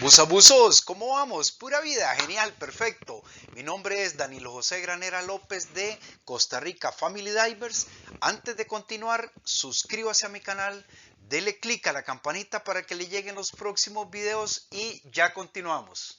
Busabusos, ¿cómo vamos? Pura vida, genial, perfecto. Mi nombre es Danilo José Granera López de Costa Rica Family Divers. Antes de continuar, suscríbase a mi canal, dele click a la campanita para que le lleguen los próximos videos y ya continuamos.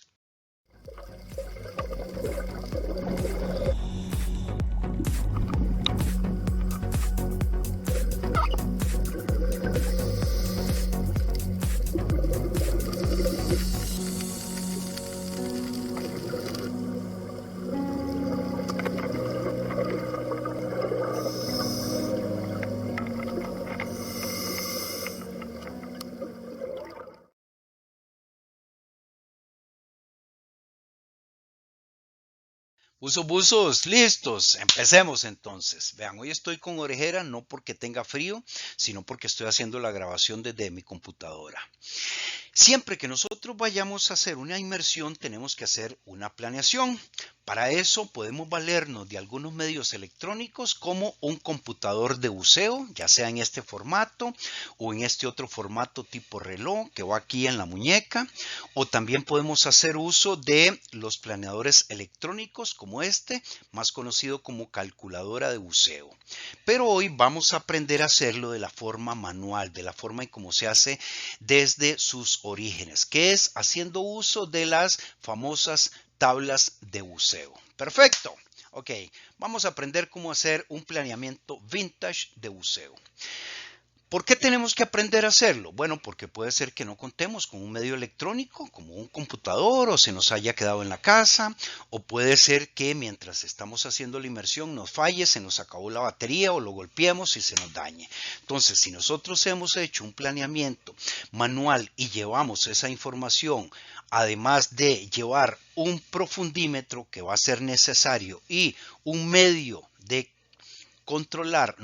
Buzos, listos, empecemos entonces. Vean, hoy estoy con orejera no porque tenga frío, sino porque estoy haciendo la grabación desde mi computadora. Siempre que nosotros vayamos a hacer una inmersión, tenemos que hacer una planeación. Para eso podemos valernos de algunos medios electrónicos como un computador de buceo, ya sea en este formato o en este otro formato tipo reloj que va aquí en la muñeca. O también podemos hacer uso de los planeadores electrónicos como este, más conocido como calculadora de buceo. Pero hoy vamos a aprender a hacerlo de la forma manual, de la forma en cómo se hace desde sus orígenes, que es haciendo uso de las famosas tablas de buceo. Perfecto. Ok, vamos a aprender cómo hacer un planeamiento vintage de buceo. ¿Por qué tenemos que aprender a hacerlo? Bueno, porque puede ser que no contemos con un medio electrónico como un computador o se nos haya quedado en la casa, o puede ser que mientras estamos haciendo la inmersión nos falle, se nos acabó la batería o lo golpeemos y se nos dañe. Entonces, si nosotros hemos hecho un planeamiento manual y llevamos esa información, además de llevar un profundímetro que va a ser necesario y un medio de controlar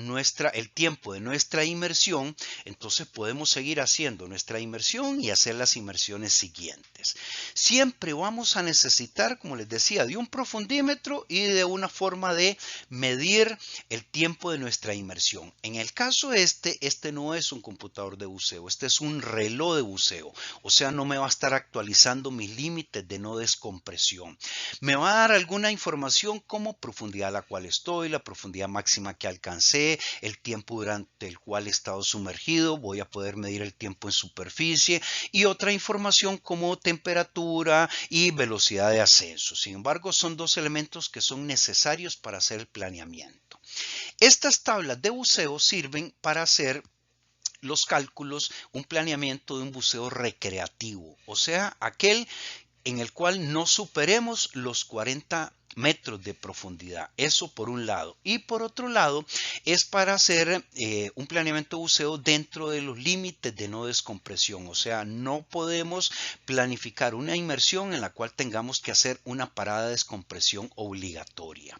el tiempo de nuestra inmersión, entonces podemos seguir haciendo nuestra inmersión y hacer las inmersiones siguientes. Siempre vamos a necesitar, como les decía, de un profundímetro y de una forma de medir el tiempo de nuestra inmersión. En el caso este no es un computador de buceo, este es un reloj de buceo, o sea, no me va a estar actualizando mis límites de no descompresión. Me va a dar alguna información como profundidad a la cual estoy, la profundidad máxima que alcancé, el tiempo durante el cual he estado sumergido, voy a poder medir el tiempo en superficie y otra información como temperatura y velocidad de ascenso. Sin embargo, son dos elementos que son necesarios para hacer el planeamiento. Estas tablas de buceo sirven para hacer los cálculos, un planeamiento de un buceo recreativo, o sea, aquel en el cual no superemos los 40 metros de profundidad. Eso por un lado. Y por otro lado, es para hacer un planeamiento de buceo dentro de los límites de no descompresión. O sea, no podemos planificar una inmersión en la cual tengamos que hacer una parada de descompresión obligatoria.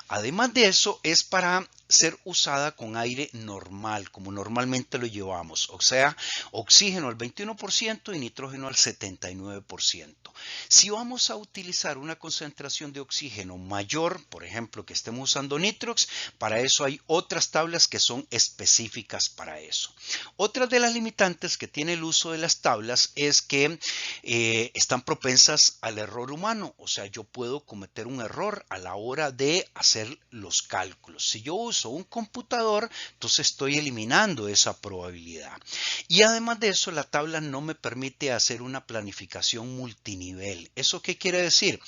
Además de eso, es para ser usada con aire normal, como normalmente lo llevamos, o sea, oxígeno al 21% y nitrógeno al 79%. Si vamos a utilizar una concentración de oxígeno mayor, por ejemplo, que estemos usando nitrox, para eso hay otras tablas que son específicas para eso. Otra de las limitantes que tiene el uso de las tablas es que están propensas al error humano, o sea, yo puedo cometer un error a la hora de hacer los cálculos. Si yo uso un computador, entonces estoy eliminando esa probabilidad. Y además de eso, la tabla no me permite hacer una planificación multinivel. ¿Eso qué quiere decir?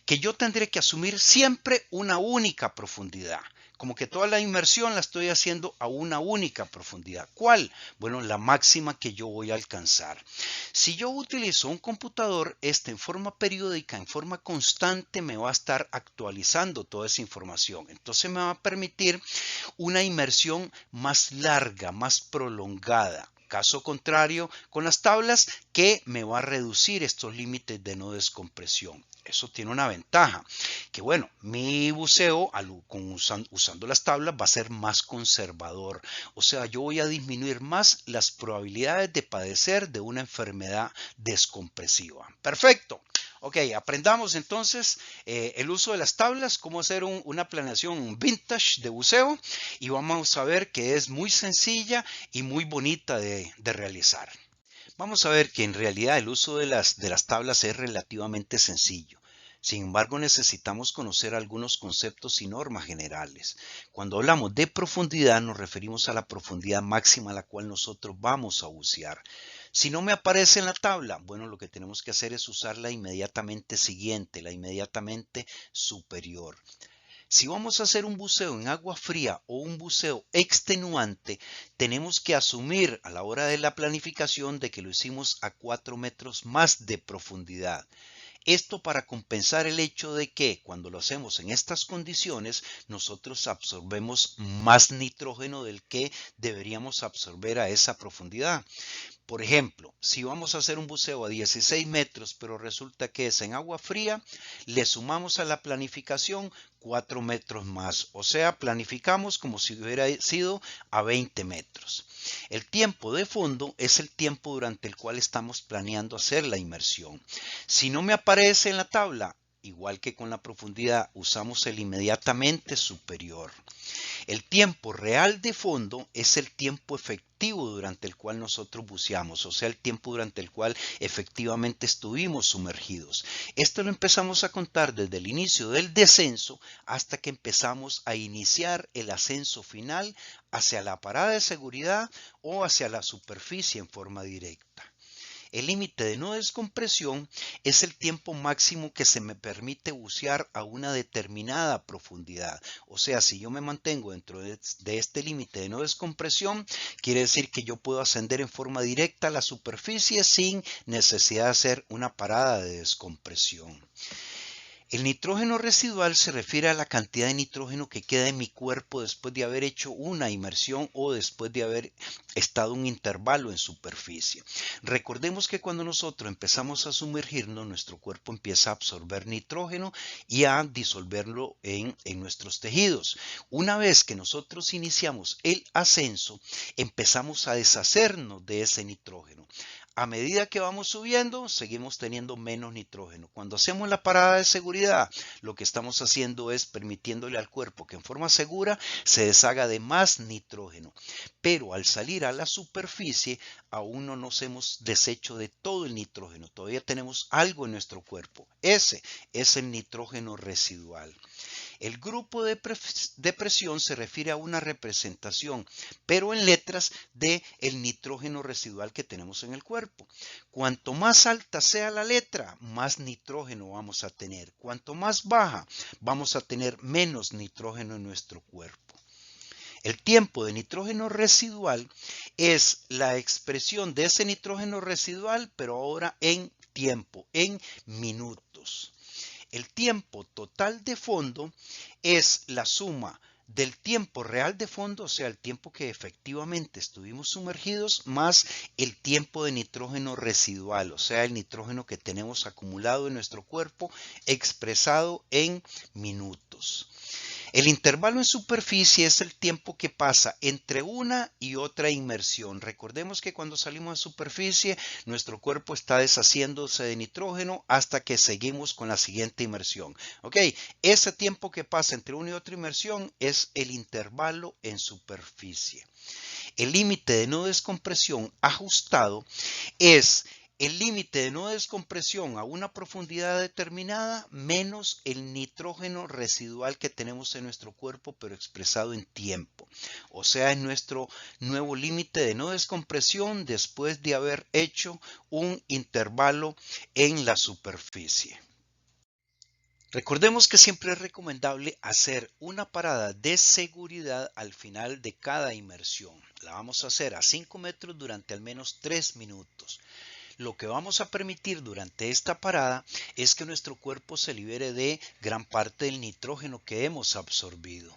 Que yo tendré que asumir siempre una única profundidad. Como que toda la inmersión la estoy haciendo a una única profundidad. ¿Cuál? Bueno, la máxima que yo voy a alcanzar. Si yo utilizo un computador, en forma periódica, en forma constante, me va a estar actualizando toda esa información. Entonces me va a permitir una inmersión más larga, más prolongada. Caso contrario, con las tablas, que me va a reducir estos límites de no descompresión. Eso tiene una ventaja, que bueno, mi buceo usando las tablas va a ser más conservador. O sea, yo voy a disminuir más las probabilidades de padecer de una enfermedad descompresiva. Perfecto. Ok, aprendamos entonces el uso de las tablas, cómo hacer una planeación vintage de buceo y vamos a ver que es muy sencilla y muy bonita de realizar. Vamos a ver que en realidad el uso de las tablas es relativamente sencillo. Sin embargo, necesitamos conocer algunos conceptos y normas generales. Cuando hablamos de profundidad, nos referimos a la profundidad máxima a la cual nosotros vamos a bucear. Si no me aparece en la tabla, bueno, lo que tenemos que hacer es usar la inmediatamente siguiente, la inmediatamente superior. Si vamos a hacer un buceo en agua fría o un buceo extenuante, tenemos que asumir a la hora de la planificación de que lo hicimos a 4 metros más de profundidad. Esto para compensar el hecho de que cuando lo hacemos en estas condiciones, nosotros absorbemos más nitrógeno del que deberíamos absorber a esa profundidad. Por ejemplo, si vamos a hacer un buceo a 16 metros, pero resulta que es en agua fría, le sumamos a la planificación 4 metros más. O sea, planificamos como si hubiera sido a 20 metros. El tiempo de fondo es el tiempo durante el cual estamos planeando hacer la inmersión. Si no me aparece en la tabla, igual que con la profundidad, usamos el inmediatamente superior. El tiempo real de fondo es el tiempo efectivo durante el cual nosotros buceamos, o sea, el tiempo durante el cual efectivamente estuvimos sumergidos. Esto lo empezamos a contar desde el inicio del descenso hasta que empezamos a iniciar el ascenso final hacia la parada de seguridad o hacia la superficie en forma directa. El límite de no descompresión es el tiempo máximo que se me permite bucear a una determinada profundidad. O sea, si yo me mantengo dentro de este límite de no descompresión, quiere decir que yo puedo ascender en forma directa a la superficie sin necesidad de hacer una parada de descompresión. El nitrógeno residual se refiere a la cantidad de nitrógeno que queda en mi cuerpo después de haber hecho una inmersión o después de haber estado un intervalo en superficie. Recordemos que cuando nosotros empezamos a sumergirnos, nuestro cuerpo empieza a absorber nitrógeno y a disolverlo en nuestros tejidos. Una vez que nosotros iniciamos el ascenso, empezamos a deshacernos de ese nitrógeno. A medida que vamos subiendo, seguimos teniendo menos nitrógeno. Cuando hacemos la parada de seguridad, lo que estamos haciendo es permitiéndole al cuerpo que en forma segura se deshaga de más nitrógeno. Pero al salir a la superficie, aún no nos hemos deshecho de todo el nitrógeno. Todavía tenemos algo en nuestro cuerpo. Ese es el nitrógeno residual. El grupo de presión se refiere a una representación, pero en letras, del nitrógeno residual que tenemos en el cuerpo. Cuanto más alta sea la letra, más nitrógeno vamos a tener. Cuanto más baja, vamos a tener menos nitrógeno en nuestro cuerpo. El tiempo de nitrógeno residual es la expresión de ese nitrógeno residual, pero ahora en tiempo, en minutos. El tiempo total de fondo es la suma del tiempo real de fondo, o sea, el tiempo que efectivamente estuvimos sumergidos, más el tiempo de nitrógeno residual, o sea, el nitrógeno que tenemos acumulado en nuestro cuerpo expresado en minutos. El intervalo en superficie es el tiempo que pasa entre una y otra inmersión. Recordemos que cuando salimos a superficie, nuestro cuerpo está deshaciéndose de nitrógeno hasta que seguimos con la siguiente inmersión. ¿Ok? Ese tiempo que pasa entre una y otra inmersión es el intervalo en superficie. El límite de no descompresión ajustado es el límite de no descompresión a una profundidad determinada menos el nitrógeno residual que tenemos en nuestro cuerpo, pero expresado en tiempo. O sea, es nuestro nuevo límite de no descompresión después de haber hecho un intervalo en la superficie. Recordemos que siempre es recomendable hacer una parada de seguridad al final de cada inmersión. La vamos a hacer a 5 metros durante al menos 3 minutos. Lo que vamos a permitir durante esta parada es que nuestro cuerpo se libere de gran parte del nitrógeno que hemos absorbido.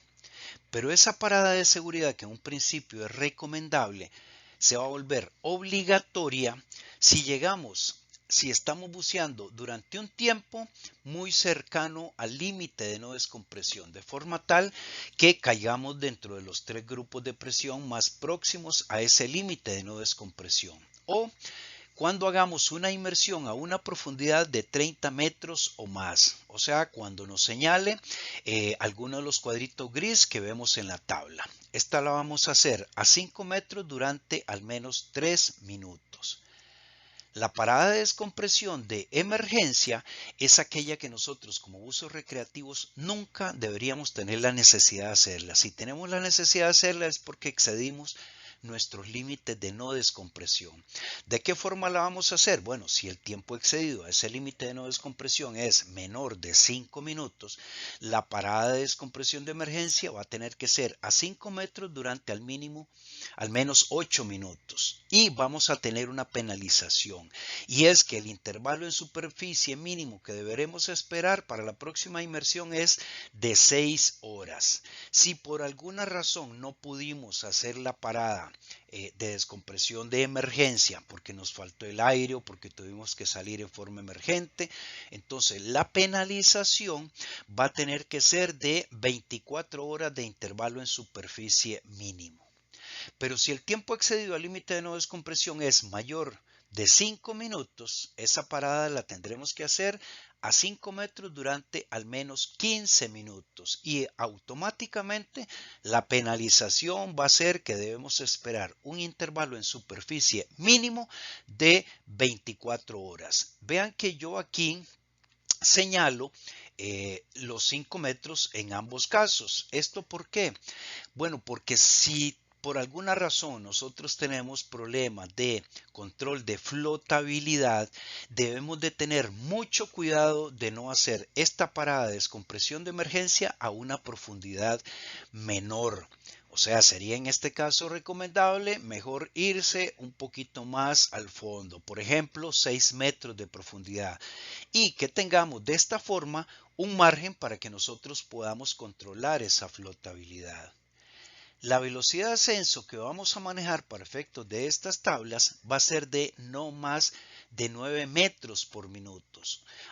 Pero esa parada de seguridad, que en un principio es recomendable, se va a volver obligatoria si estamos buceando durante un tiempo muy cercano al límite de no descompresión, de forma tal que caigamos dentro de los 3 grupos de presión más próximos a ese límite de no descompresión. O cuando hagamos una inmersión a una profundidad de 30 metros o más, o sea, cuando nos señale alguno de los cuadritos gris que vemos en la tabla. Esta la vamos a hacer a 5 metros durante al menos 3 minutos. La parada de descompresión de emergencia es aquella que nosotros como buzos recreativos nunca deberíamos tener la necesidad de hacerla. Si tenemos la necesidad de hacerla es porque excedimos nuestros límites de no descompresión. ¿De qué forma la vamos a hacer? Bueno, si el tiempo excedido a ese límite de no descompresión es menor de 5 minutos, la parada de descompresión de emergencia va a tener que ser a 5 metros durante al menos 8 minutos. Y vamos a tener una penalización. Y es que el intervalo en superficie mínimo que deberemos esperar para la próxima inmersión es de 6 horas. Si por alguna razón no pudimos hacer la parada de descompresión de emergencia porque nos faltó el aire o porque tuvimos que salir en forma emergente, entonces la penalización va a tener que ser de 24 horas de intervalo en superficie mínimo. Pero si el tiempo excedido al límite de no descompresión es mayor de 5 minutos, esa parada la tendremos que hacer a 5 metros durante al menos 15 minutos y automáticamente la penalización va a ser que debemos esperar un intervalo en superficie mínimo de 24 horas. Vean que yo aquí señalo los 5 metros en ambos casos. ¿Esto por qué? Bueno, porque si por alguna razón nosotros tenemos problemas de control de flotabilidad, debemos de tener mucho cuidado de no hacer esta parada de descompresión de emergencia a una profundidad menor. O sea, sería en este caso recomendable mejor irse un poquito más al fondo, por ejemplo, 6 metros de profundidad, y que tengamos de esta forma un margen para que nosotros podamos controlar esa flotabilidad. La velocidad de ascenso que vamos a manejar para efectos de estas tablas va a ser de no más de 9 metros por minuto,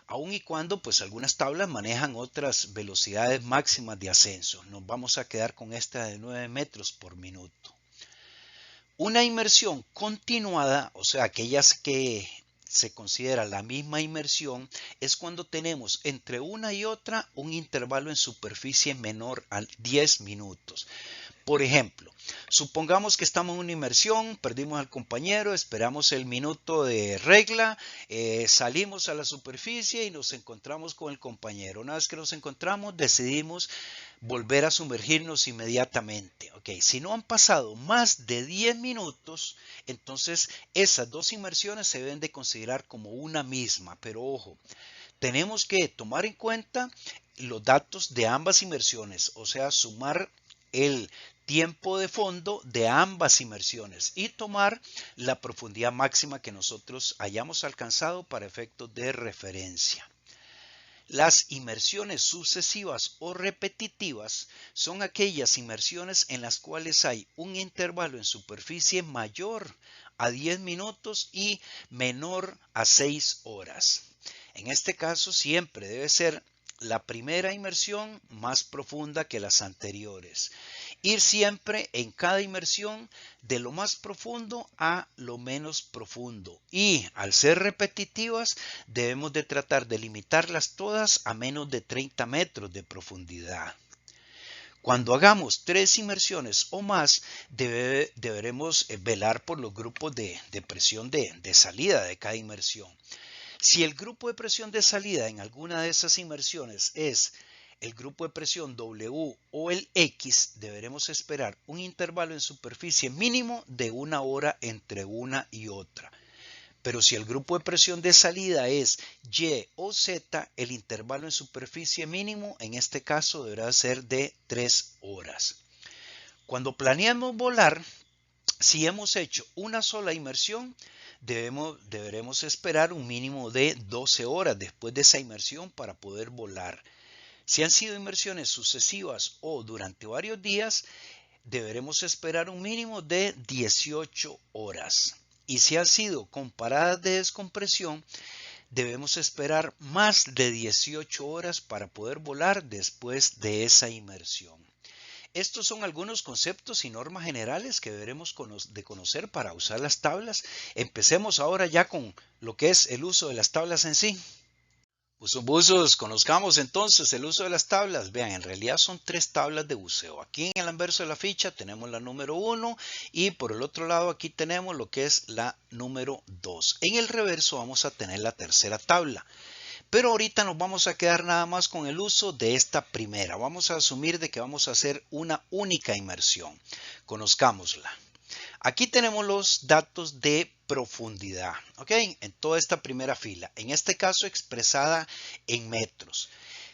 aun y cuando pues algunas tablas manejan otras velocidades máximas de ascenso. Nos vamos a quedar con esta de 9 metros por minuto. Una inmersión continuada, o sea, aquellas que se considera la misma inmersión, es cuando tenemos entre una y otra un intervalo en superficie menor a 10 minutos. Por ejemplo, supongamos que estamos en una inmersión, perdimos al compañero, esperamos el minuto de regla, salimos a la superficie y nos encontramos con el compañero. Una vez que nos encontramos, decidimos volver a sumergirnos inmediatamente. Okay. Si no han pasado más de 10 minutos, entonces esas dos inmersiones se deben de considerar como una misma. Pero ojo, tenemos que tomar en cuenta los datos de ambas inmersiones, o sea, sumar el tiempo de fondo de ambas inmersiones y tomar la profundidad máxima que nosotros hayamos alcanzado para efectos de referencia. Las inmersiones sucesivas o repetitivas son aquellas inmersiones en las cuales hay un intervalo en superficie mayor a 10 minutos y menor a 6 horas. En este caso siempre debe ser la primera inmersión más profunda que las anteriores. Ir siempre en cada inmersión de lo más profundo a lo menos profundo. Y al ser repetitivas debemos de tratar de limitarlas todas a menos de 30 metros de profundidad. Cuando hagamos 3 inmersiones o más, deberemos velar por los grupos de presión de salida de cada inmersión. Si el grupo de presión de salida en alguna de esas inmersiones es el grupo de presión W o el X, deberemos esperar un intervalo en superficie mínimo de 1 hora entre una y otra. Pero si el grupo de presión de salida es Y o Z, el intervalo en superficie mínimo en este caso deberá ser de 3 horas. Cuando planeamos volar, si hemos hecho una sola inmersión, deberemos esperar un mínimo de 12 horas después de esa inmersión para poder volar. Si han sido inmersiones sucesivas o durante varios días, deberemos esperar un mínimo de 18 horas. Y si han sido con paradas de descompresión, debemos esperar más de 18 horas para poder volar después de esa inmersión. Estos son algunos conceptos y normas generales que deberemos de conocer para usar las tablas. Empecemos ahora ya con lo que es el uso de las tablas en sí. Buzos, conozcamos entonces el uso de las tablas. Vean, en realidad son tres tablas de buceo. Aquí en el anverso de la ficha tenemos la número 1 y por el otro lado aquí tenemos lo que es la número 2. En el reverso vamos a tener la tercera tabla. Pero ahorita nos vamos a quedar nada más con el uso de esta primera. Vamos a asumir de que vamos a hacer una única inmersión. Conozcámosla. Aquí tenemos los datos de profundidad, ¿ok? En toda esta primera fila, en este caso expresada en metros.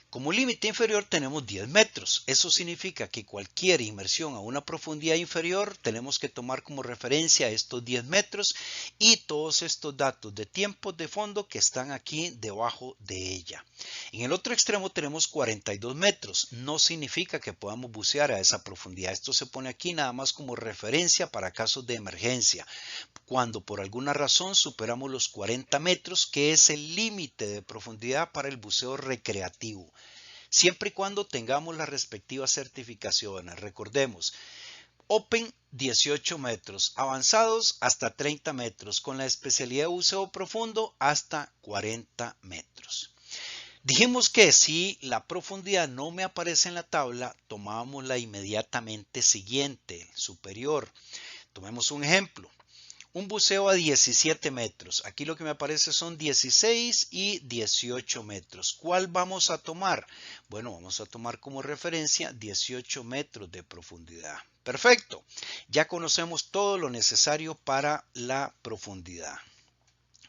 Como límite inferior tenemos 10 metros. Eso significa que cualquier inmersión a una profundidad inferior tenemos que tomar como referencia estos 10 metros y todos estos datos de tiempos de fondo que están aquí debajo de ella. En el otro extremo tenemos 42 metros. No significa que podamos bucear a esa profundidad. Esto se pone aquí nada más como referencia para casos de emergencia. Cuando por alguna razón superamos los 40 metros, que es el límite de profundidad para el buceo recreativo. Siempre y cuando tengamos las respectivas certificaciones. Recordemos, Open 18 metros, avanzados hasta 30 metros, con la especialidad de buceo profundo hasta 40 metros. Dijimos que si la profundidad no me aparece en la tabla, tomábamos la inmediatamente siguiente, superior. Tomemos un ejemplo. Un buceo a 17 metros. Aquí lo que me aparece son 16 y 18 metros. ¿Cuál vamos a tomar? Bueno, vamos a tomar como referencia 18 metros de profundidad. Perfecto. Ya conocemos todo lo necesario para la profundidad.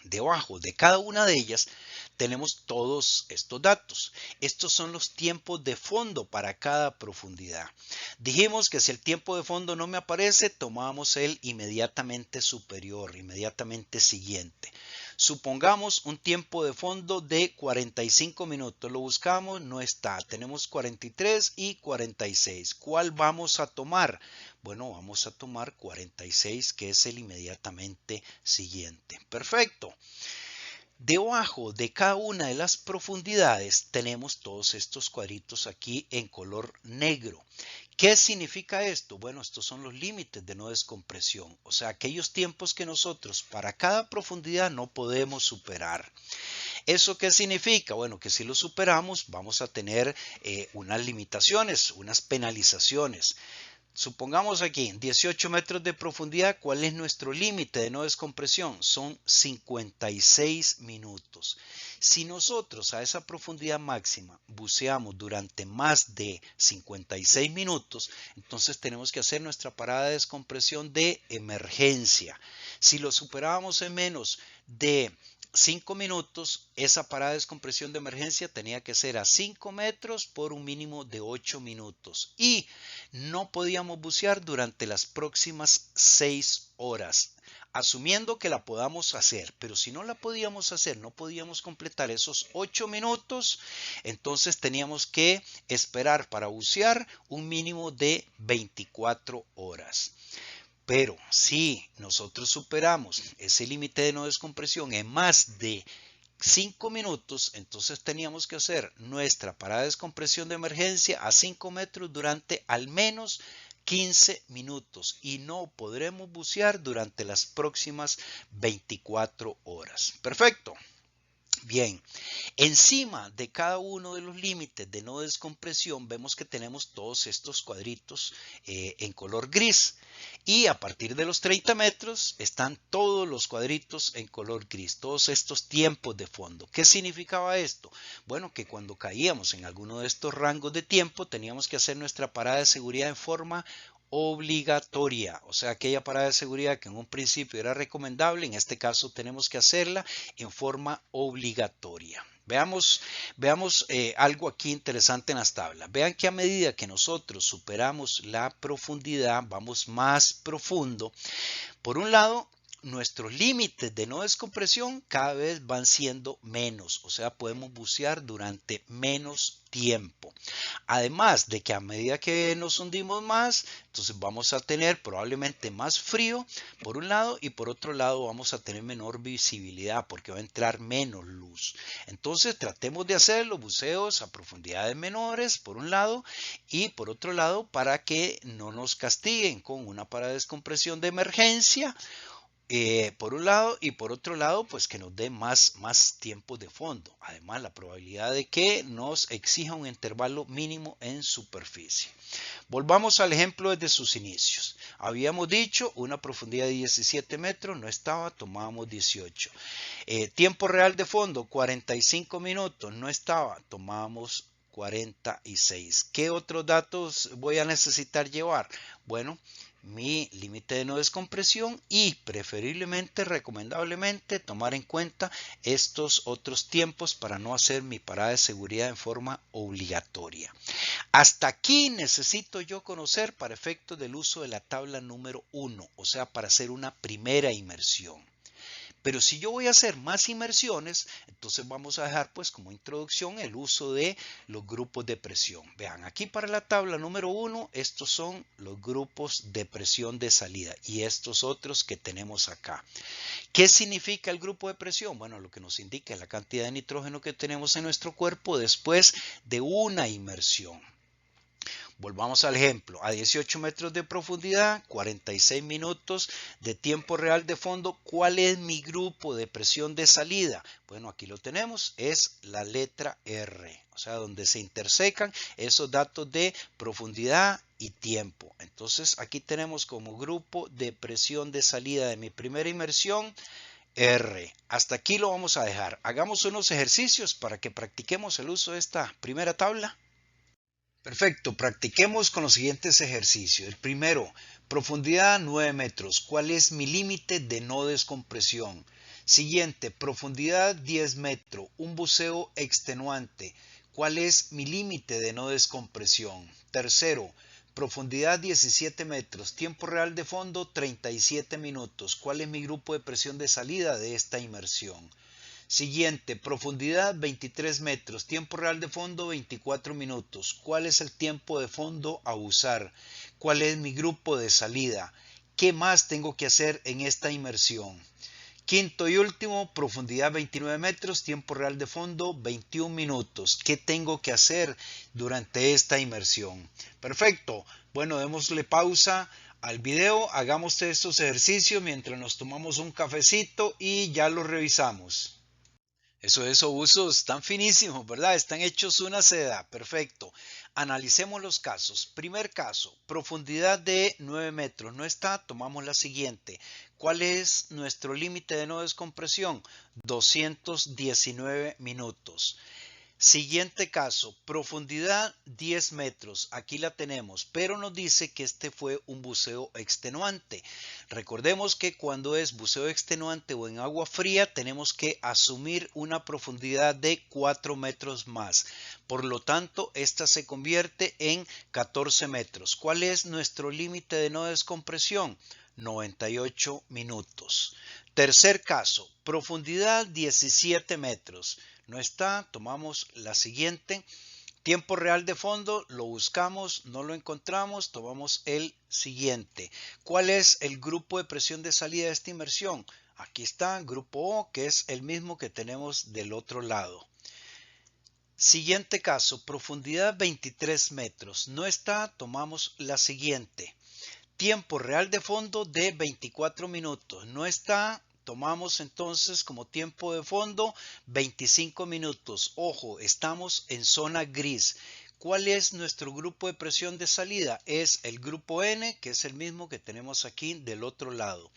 Debajo de cada una de ellas tenemos todos estos datos. Estos son los tiempos de fondo para cada profundidad. Dijimos que si el tiempo de fondo no me aparece, tomamos el inmediatamente superior, inmediatamente siguiente. Supongamos un tiempo de fondo de 45 minutos. Lo buscamos, no está. Tenemos 43 y 46. ¿Cuál vamos a tomar? Bueno, vamos a tomar 46, que es el inmediatamente siguiente. Perfecto. Debajo de cada una de las profundidades tenemos todos estos cuadritos aquí en color negro. ¿Qué significa esto? Bueno, estos son los límites de no descompresión, o sea, aquellos tiempos que nosotros para cada profundidad no podemos superar. ¿Eso qué significa? Bueno, que si lo superamos vamos a tener unas limitaciones, unas penalizaciones. Supongamos aquí 18 metros de profundidad, ¿cuál es nuestro límite de no descompresión? Son 56 minutos. Si nosotros a esa profundidad máxima buceamos durante más de 56 minutos, entonces tenemos que hacer nuestra parada de descompresión de emergencia. Si lo superábamos en menos de 5 minutos, esa parada de descompresión de emergencia tenía que ser a 5 metros por un mínimo de 8 minutos y no podíamos bucear durante las próximas 6 horas, asumiendo que la podamos hacer, pero si no la podíamos hacer, no podíamos completar esos 8 minutos, entonces teníamos que esperar para bucear un mínimo de 24 horas. Pero si nosotros superamos ese límite de no descompresión en más de 5 minutos, entonces teníamos que hacer nuestra parada de descompresión de emergencia a 5 metros durante al menos 15 minutos y no podremos bucear durante las próximas 24 horas. Perfecto. Bien, encima de cada uno de los límites de no descompresión vemos que tenemos todos estos cuadritos en color gris y a partir de los 30 metros están todos los cuadritos en color gris, todos estos tiempos de fondo. ¿Qué significaba esto? Bueno, que cuando caíamos en alguno de estos rangos de tiempo teníamos que hacer nuestra parada de seguridad en forma obligatoria, o sea, aquella parada de seguridad que en un principio era recomendable, en este caso tenemos que hacerla en forma obligatoria. Veamos algo aquí interesante en las tablas. Vean que a medida que nosotros superamos la profundidad, vamos más profundo. Por un lado, nuestros límites de no descompresión cada vez van siendo menos, o sea, podemos bucear durante menos tiempo. Además de que a medida que nos hundimos más, entonces vamos a tener probablemente más frío por un lado y por otro lado vamos a tener menor visibilidad porque va a entrar menos luz. Entonces tratemos de hacer los buceos a profundidades menores por un lado y por otro lado para que no nos castiguen con una parada de descompresión de emergencia por un lado, y por otro lado, pues que nos dé más tiempo de fondo. Además, la probabilidad de que nos exija un intervalo mínimo en superficie. Volvamos al ejemplo desde sus inicios. Habíamos dicho una profundidad de 17 metros, no estaba, tomábamos 18. Tiempo real de fondo, 45 minutos, no estaba, tomábamos 46. ¿Qué otros datos voy a necesitar llevar? Bueno, mi límite de no descompresión y preferiblemente, recomendablemente, tomar en cuenta estos otros tiempos para no hacer mi parada de seguridad en forma obligatoria. Hasta aquí necesito yo conocer para efectos del uso de la tabla número 1, o sea, para hacer una primera inmersión. Pero si yo voy a hacer más inmersiones, entonces vamos a dejar pues como introducción el uso de los grupos de presión. Vean, aquí para la tabla número 1, estos son los grupos de presión de salida y estos otros que tenemos acá. ¿Qué significa el grupo de presión? Bueno, lo que nos indica es la cantidad de nitrógeno que tenemos en nuestro cuerpo después de una inmersión. Volvamos al ejemplo, a 18 metros de profundidad, 46 minutos de tiempo real de fondo. ¿Cuál es mi grupo de presión de salida? Bueno, aquí lo tenemos, es la letra R, o sea, donde se intersecan esos datos de profundidad y tiempo. Entonces, aquí tenemos como grupo de presión de salida de mi primera inmersión, R. Hasta aquí lo vamos a dejar. Hagamos unos ejercicios para que practiquemos el uso de esta primera tabla. Perfecto, practiquemos con los siguientes ejercicios. El primero, profundidad 9 metros. ¿Cuál es mi límite de no descompresión? Siguiente, profundidad 10 metros. Un buceo extenuante. ¿Cuál es mi límite de no descompresión? Tercero, profundidad 17 metros. Tiempo real de fondo 37 minutos. ¿Cuál es mi grupo de presión de salida de esta inmersión? Siguiente, profundidad 23 metros, tiempo real de fondo 24 minutos. ¿Cuál es el tiempo de fondo a usar? ¿Cuál es mi grupo de salida? ¿Qué más tengo que hacer en esta inmersión? Quinto y último, profundidad 29 metros, tiempo real de fondo 21 minutos. ¿Qué tengo que hacer durante esta inmersión? Perfecto. Bueno, démosle pausa al video, hagamos estos ejercicios mientras nos tomamos un cafecito y ya lo revisamos. Esos usos están finísimos, ¿verdad? Están hechos una seda. Perfecto. Analicemos los casos. Primer caso, profundidad de 9 metros. No está, tomamos la siguiente. ¿Cuál es nuestro límite de no descompresión? 219 minutos. Siguiente caso, profundidad 10 metros, aquí la tenemos, pero nos dice que este fue un buceo extenuante. Recordemos que cuando es buceo extenuante o en agua fría tenemos que asumir una profundidad de 4 metros más. Por lo tanto, esta se convierte en 14 metros. ¿Cuál es nuestro límite de no descompresión? 98 minutos. Tercer caso, profundidad 17 metros. No está, tomamos la siguiente. Tiempo real de fondo, lo buscamos, no lo encontramos, tomamos el siguiente. ¿Cuál es el grupo de presión de salida de esta inmersión? Aquí está, grupo O, que es el mismo que tenemos del otro lado. Siguiente caso, profundidad 23 metros. No está, tomamos la siguiente. Tiempo real de fondo de 24 minutos. No está, tomamos entonces como tiempo de fondo 25 minutos. Ojo, estamos en zona gris. ¿Cuál es nuestro grupo de presión de salida? Es el grupo N, que es el mismo que tenemos aquí del otro lado.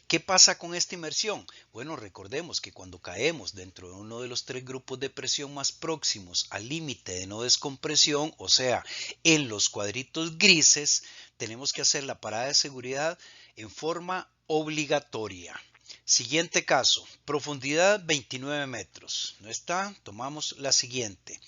¿Qué pasa con esta inmersión? Bueno, recordemos que cuando caemos dentro de uno de los tres grupos de presión más próximos al límite de no descompresión, o sea, en los cuadritos grises, tenemos que hacer la parada de seguridad en forma obligatoria. Siguiente caso, profundidad 29 metros. ¿No está? Tomamos la siguiente.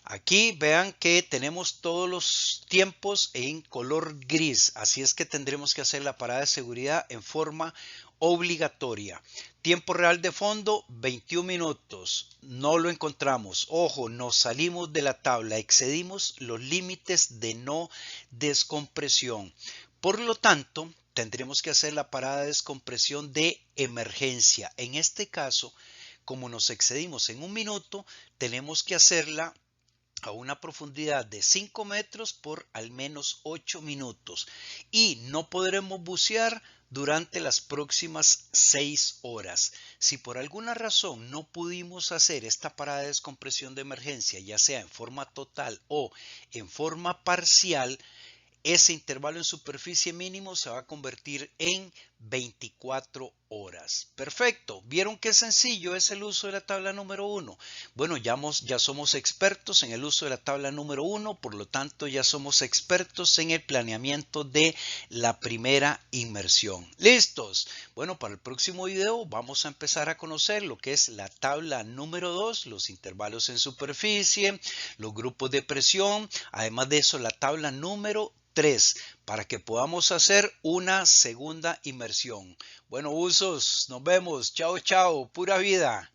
Aquí vean que tenemos todos los tiempos en color gris, así es que tendremos que hacer la parada de seguridad en forma obligatoria. Tiempo real de fondo 21 minutos, no lo encontramos. Ojo, nos salimos de la tabla, excedimos los límites de no descompresión. Por lo tanto, tendremos que hacer la parada de descompresión de emergencia. En este caso, como nos excedimos en un minuto, tenemos que hacerla a una profundidad de 5 metros por al menos 8 minutos y no podremos bucear durante las próximas 6 horas. Si por alguna razón no pudimos hacer esta parada de descompresión de emergencia, ya sea en forma total o en forma parcial, ese intervalo en superficie mínimo se va a convertir en 24 horas. Perfecto. ¿Vieron qué sencillo es el uso de la tabla número 1? Bueno, ya somos expertos en el uso de la tabla número 1, por lo tanto ya somos expertos en el planeamiento de la primera inmersión. ¿Listos? Bueno, para el próximo video vamos a empezar a conocer lo que es la tabla número 2, los intervalos en superficie, los grupos de presión, además de eso la tabla número 3 para que podamos hacer una segunda inmersión. Bueno, usos, nos vemos. Chao, chao. Pura vida.